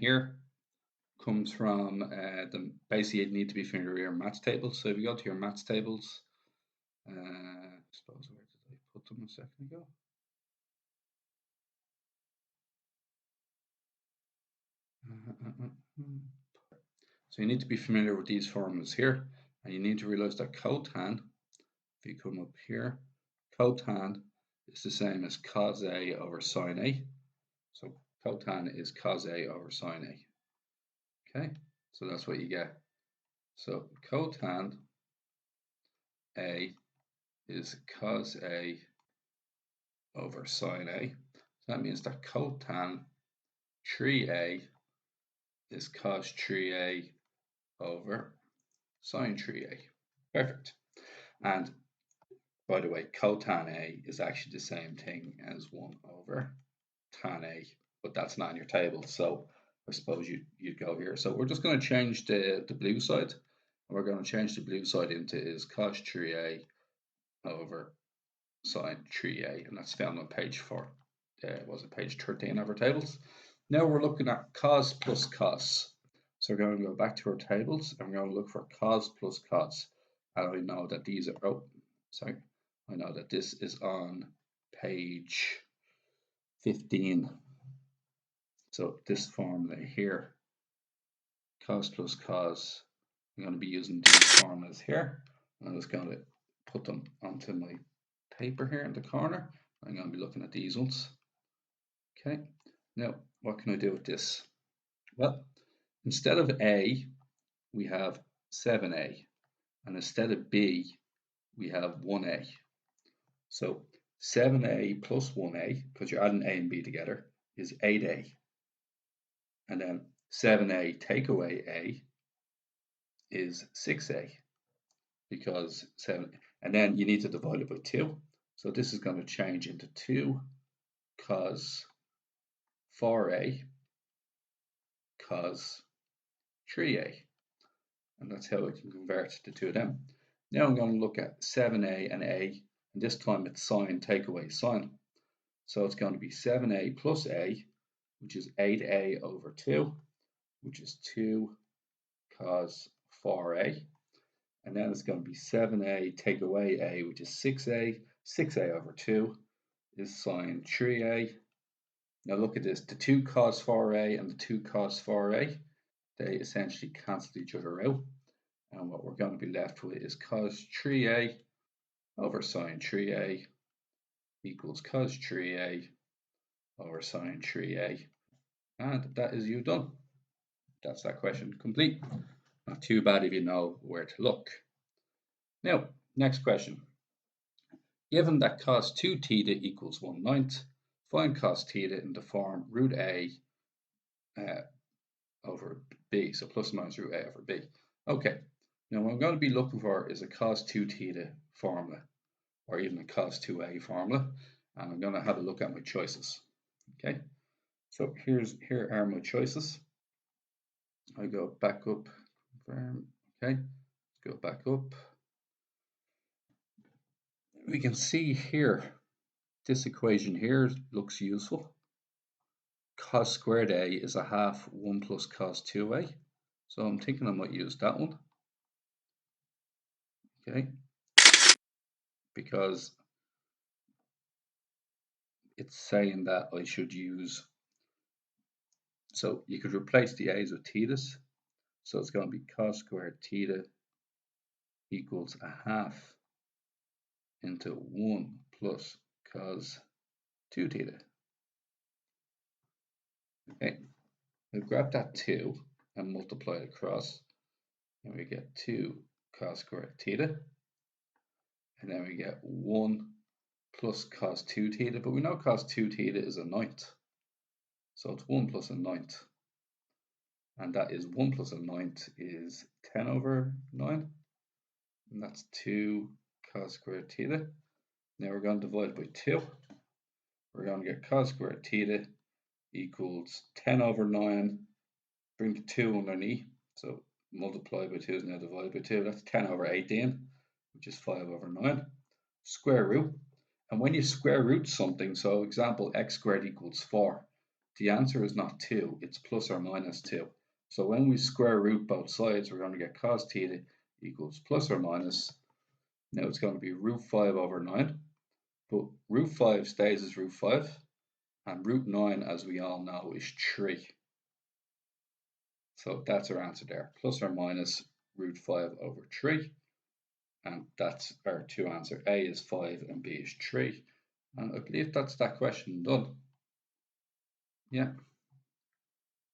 here comes from basically you need to be familiar with your maths tables. So if you go to your maths tables, suppose where did I put them a second ago? So you need to be familiar with these formulas here, and you need to realize that cotan, if you come up here, cotan is the same as cos A over sine A. So cotan is cos A over sine A. Okay, so that's what you get. So cotan A is cos A over sine A. So that means that cotan 3A is cos 3A over sine 3A. Perfect. And by the way, cotan A is actually the same thing as 1 over tan A, but that's not in your table. So I suppose you'd go here. So we're just going to change the blue side. And we're going to change the blue side into is cos 3A over sine 3A. And that's found on page 4. Was it page 13 of our tables? Now we're looking at cos plus cos. So we're going to go back to our tables and we're going to look for cos plus cos. And I know that these are, I know that this is on page 15. So this formula here, cos plus cos, I'm going to be using these formulas here. I'm just going to put them onto my paper here in the corner. I'm going to be looking at these ones. Okay, now what can I do with this? Well, instead of A, we have 7A. And instead of B, we have 1A. So 7A plus 1A, because you're adding A and B together, is 8A. And then 7A take away A is 6A, because 7, and then you need to divide it by 2. So this is going to change into 2 cos 4A cos 3A. And that's how I can convert the two of them. Now I'm going to look at 7A and A, and this time it's sine take away sine. So it's going to be 7A plus A, which is 8A over 2, which is 2 cos 4A. And then it's going to be 7A take away A, which is 6A. 6A over 2 is sine 3A. Now look at this, the 2 cos 4A and the 2 cos 4A, they essentially cancel each other out. And what we're going to be left with is cos 3A over sine 3A equals cos 3A over sine 3A. And that is you done. That's that question complete. Not too bad if you know where to look. Now, next question. Given that cos 2 theta equals 1/9, find cos theta in the form root A over B, so plus or minus root A over B. Okay, now what I'm going to be looking for is a cos 2 theta formula, or even a cos 2A formula, and I'm going to have a look at my choices. Okay, so here are my choices. I go back up, confirm, okay, let's go back up. We can see here, this equation here looks useful. Cos squared A is a half 1 plus cos 2A. So I'm thinking I might use that one. Okay. Because it's saying that I should use, so you could replace the A's with thetas. So it's going to be cos squared theta equals a half into 1 plus cos 2 theta. Okay. We'll grab that 2 and multiply it across. And we get 2 cos squared theta. And then we get 1 plus cos 2 theta. But we know cos 2 theta is a ninth. So it's 1 plus a ninth. And that is 1 plus a ninth is 10 over 9. And that's 2 cos squared theta. Now we're going to divide by 2. We're going to get cos squared theta equals 10 over 9. Bring the 2 underneath. So multiply by 2 is now divided by 2. That's 10 over 18, which is 5 over 9. Square root. And when you square root something, so example x squared equals 4, the answer is not 2, it's plus or minus 2. So when we square root both sides, we're going to get cos theta equals plus or minus. Now it's going to be root 5 over 9, but root 5 stays as root 5, and root 9, as we all know, is 3. So that's our answer there, plus or minus root 5 over 3. And that's our two answers. A is 5 and B is 3. And I believe that's that question done. Yeah.